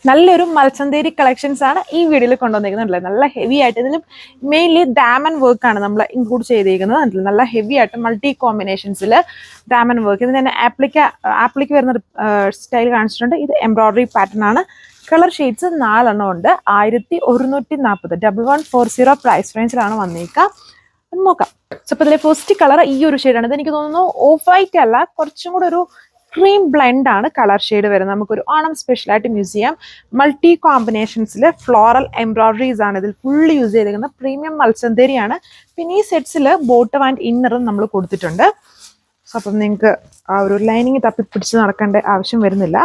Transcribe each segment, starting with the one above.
നല്ലൊരു മൽച്ചന്തേരി കളക്ഷൻസ് ആണ് ഈ വീഡിയോയിൽ കൊണ്ടുവന്നിരിക്കുന്നത്. നല്ല ഹെവി ആയിട്ട് ഇതിൽ മെയിൻലി ഡാമൻ വർക്ക് ആണ് നമ്മൾ ഇൻക്ലൂഡ് ചെയ്തിരിക്കുന്നത്. നല്ല ഹെവി ആയിട്ട് മൾട്ടി കോമ്പിനേഷൻസിൽ ഡാമൻ വർക്ക്. ഇതിന് തന്നെ ആപ്ലിക്ക് വരുന്ന സ്റ്റൈൽ കാണിച്ചിട്ടുണ്ട്. ഇത് എംബ്രോയിഡറി പാറ്റേൺ ആണ്. കളർ ഷെയ്ഡ്സ് 4 എണ്ണം ഉണ്ട്. 1140 1140 പ്രൈസ് റേഞ്ചിലാണ് വന്നേക്കാം. നോക്കാം. സോ ഇപ്പോൾ ഇതിലെ ഫസ്റ്റ് കളർ ഈ ഒരു ഷെയ്ഡാണ്. ഇത് എനിക്ക് തോന്നുന്നു ഓഫ് വൈറ്റ് അല്ല, കുറച്ചും കൂടെ ഒരു ക്രീം ബ്ലെൻഡ് ആണ് കളർ ഷെയ്ഡ് വരുന്നത്. നമുക്കൊരു ഓണം സ്പെഷ്യലായിട്ട് യൂസ് ചെയ്യാം. മൾട്ടി കോമ്പിനേഷൻസിൽ ഫ്ലോറൽ എംബ്രോയിഡറീസ് ആണ് ഇതിൽ ഫുള്ള് യൂസ് ചെയ്തിരിക്കുന്നത്. പ്രീമിയം മൽച്ചന്തേരിയാണ്. പിന്നെ ഈ സെറ്റ്സിൽ ബോട്ടം ആൻഡ് ഇന്നറും നമ്മൾ കൊടുത്തിട്ടുണ്ട്. സോ അപ്പം നിങ്ങൾക്ക് ആ ഒരു ലൈനിങ് തപ്പിപ്പിടിച്ച് നടക്കേണ്ട ആവശ്യം വരുന്നില്ല.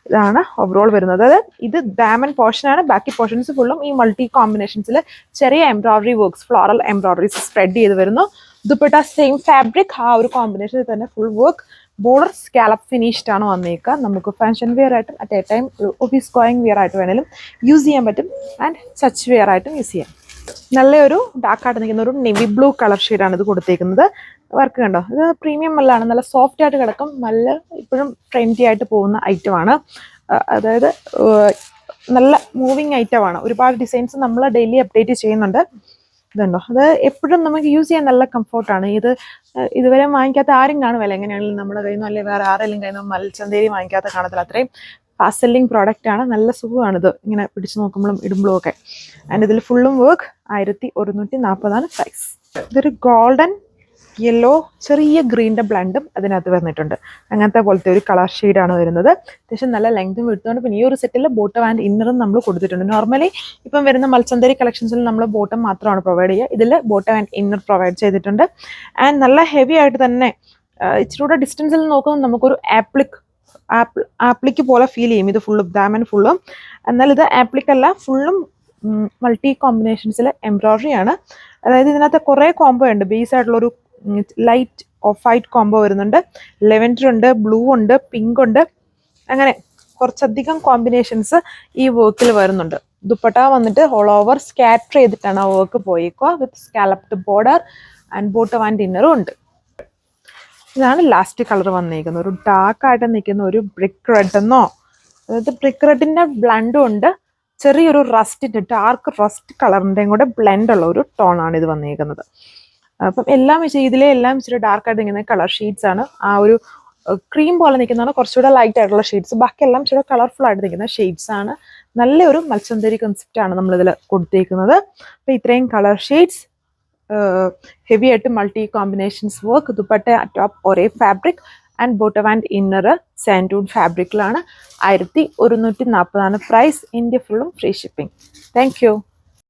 ഇതാണ് ഓവറോൾ വരുന്നത്. അതായത് ഇത് ഡാമൻ പോർഷനാണ്. ബാക്കി പോർഷൻസ് ഫുള്ളും ഈ മൾട്ടി കോമ്പിനേഷൻസിൽ ചെറിയ embroidery works, floral embroideries spread ചെയ്ത് വരുന്നു. ദുപ്പട്ട സെയിം ഫാബ്രിക്, ആ ഒരു കോമ്പിനേഷനിൽ തന്നെ full work. Border scallop finished ആണ് വന്നേക്കുക. നമുക്ക് ഫാഷൻ വെയർ ആയിട്ടും അറ്റ് എ ടൈം ഒരു ഓഫീസ് ഗോയിങ് വെയർ ആയിട്ട് വേണേലും യൂസ് ചെയ്യാൻ പറ്റും. ആൻഡ് ചർച്ച് വെയർ ആയിട്ടും യൂസ് ചെയ്യാം. നല്ലൊരു ഡാർക്കായിട്ട് നിൽക്കുന്ന ഒരു നെവി ബ്ലൂ കളർ ഷെയ്ഡാണ് ഇത് കൊടുത്തേക്കുന്നത്. വർക്ക് കണ്ടോ? ഇത് പ്രീമിയം മല്ലാണ്. നല്ല സോഫ്റ്റ് ആയിട്ട് കിടക്കും. നല്ല ഇപ്പോഴും ട്രെൻഡി ആയിട്ട് പോകുന്ന ഐറ്റമാണ്. അതായത് നല്ല മൂവിങ് ഐറ്റമാണ്. ഒരുപാട് ഡിസൈൻസ് നമ്മൾ ഡെയിലി അപ്ഡേറ്റ് ചെയ്യുന്നുണ്ട്. ഇതുണ്ടോ? അത് എപ്പോഴും നമുക്ക് യൂസ് ചെയ്യാൻ നല്ല കംഫോർട്ടാണ്. ഇതുവരെ വാങ്ങിക്കാത്ത ആരും കാണുമല്ലോ. എങ്ങനെയാണെങ്കിലും നമ്മുടെ കയ്യിൽ നിന്ന് അല്ലെങ്കിൽ വേറെ ആരെങ്കിലും കയ്യിൽ നിന്ന് മൽച്ചന്തേരി വാങ്ങിക്കാത്ത കാണത്തില്ല. അത്രയും ഫാസ്റ്റ് സെല്ലിംഗ് പ്രോഡക്റ്റ് ആണ്. നല്ല സുഖമാണിത് ഇങ്ങനെ പിടിച്ച് നോക്കുമ്പോഴും ഇടുമ്പോഴും ഒക്കെ. ആൻഡ് ഇതിൽ ഫുള്ളും വർക്ക്. 1140 പ്രൈസ്. ഇതൊരു ഗോൾഡൻ യെല്ലോ ചെറിയ ഗ്രീൻ്റെ ബ്ലണ്ടും അതിനകത്ത് വന്നിട്ടുണ്ട്. അങ്ങനത്തെ പോലത്തെ ഒരു കളർ ഷെയ്ഡാണ് വരുന്നത്. അത്യാവശ്യം നല്ല ലെങ്തും എടുത്തുകൊണ്ട്. പിന്നെ ഈ ഒരു സെറ്റിൽ ബോട്ടം ആൻഡ് ഇന്നറും നമ്മൾ കൊടുത്തിട്ടുണ്ട്. നോർമലി ഇപ്പം വരുന്ന മൽച്ചന്തേരി കളക്ഷൻസിൽ നമ്മൾ ബോട്ടം മാത്രമാണ് പ്രൊവൈഡ് ചെയ്യുക. ഇതിൽ ബോട്ടം ആൻഡ് ഇന്നർ പ്രൊവൈഡ് ചെയ്തിട്ടുണ്ട്. ആൻഡ് നല്ല ഹെവി ആയിട്ട് തന്നെ ഇച്ചിരി കൂടെ ഡിസ്റ്റൻസിൽ നോക്കുമ്പോൾ നമുക്കൊരു ആപ്ലിക്ക് പോലെ ഫീൽ ചെയ്യും. ഇത് ഫുള്ളും ഡാമൻ ഫുള്ളും. എന്നാൽ ഇത് ആപ്ലിക്കല്ല, ഫുള്ളും മൾട്ടി കോമ്പിനേഷൻസിൽ എംബ്രോയിഡറി ആണ്. അതായത് ഇതിനകത്ത് കുറേ കോംബോ ഉണ്ട്. ബേസ് ആയിട്ടുള്ളൊരു ലൈറ്റ് ഓഫ് വൈറ്റ് കോംബോ വരുന്നുണ്ട്. ലെവൻഡർ ഉണ്ട്, ബ്ലൂ ഉണ്ട്, പിങ്ക് ഉണ്ട്. അങ്ങനെ കുറച്ചധികം കോമ്പിനേഷൻസ് ഈ വർക്കിൽ വരുന്നുണ്ട്. ദുപ്പട്ട വന്നിട്ട് ഓൾ ഓവർ സ്കാറ്റർ ചെയ്തിട്ടാണ് ആ വർക്ക് പോയേക്കുക. With scalloped border and bottom and ഇന്നറും ഉണ്ട്. ഇതാണ് ലാസ്റ്റ് കളർ വന്നിരിക്കുന്നത്. ഒരു ഡാർക്കായിട്ട് നിൽക്കുന്ന ഒരു ബ്രിക്ക് റെഡ് എന്നോ, അതായത് ബ്രിക്ക് റെഡിൻ്റെ ബ്ലണ്ടും ഉണ്ട്. ചെറിയൊരു റസ്റ്റിൻ്റെ ഡാർക്ക് റസ്റ്റ് കളറിൻ്റെയും കൂടെ ബ്ലെൻഡ് ഉള്ള ഒരു ടോണാണ് ഇത് വന്നിരിക്കുന്നത്. അപ്പം എല്ലാം ഇതിലെ എല്ലാം ഇച്ചിരി ഡാർക്കായിട്ട് നിൽക്കുന്ന കളർ ഷെയ്ഡ്സ് ആണ്. ആ ഒരു ക്രീം പോലെ നിൽക്കുന്നതാണ് കുറച്ചുകൂടെ ലൈറ്റ് ആയിട്ടുള്ള ഷെയ്ഡ്സ്. ബാക്കിയെല്ലാം ഇച്ചിരി കളർഫുൾ ആയിട്ട് നിൽക്കുന്ന ഷെയ്ഡ്സ് ആണ്. നല്ലൊരു മൽച്ചന്തേരി കൺസെപ്റ്റാണ് നമ്മളിതിൽ കൊടുത്തേക്കുന്നത്. അപ്പോൾ ഇത്രയും കളർ ഷെയ്ഡ്സ്, ഹെവി ആയിട്ട് multi combinations work, dupatta top ഒരേ fabric and bottom and inner സാൻഡൂൺ ഫാബ്രിക്കിലാണ്. 1140 പ്രൈസ്. ഇന്ത്യ ഫുള്ളും ഫ്രീ ഷിപ്പിംഗ്. Thank U.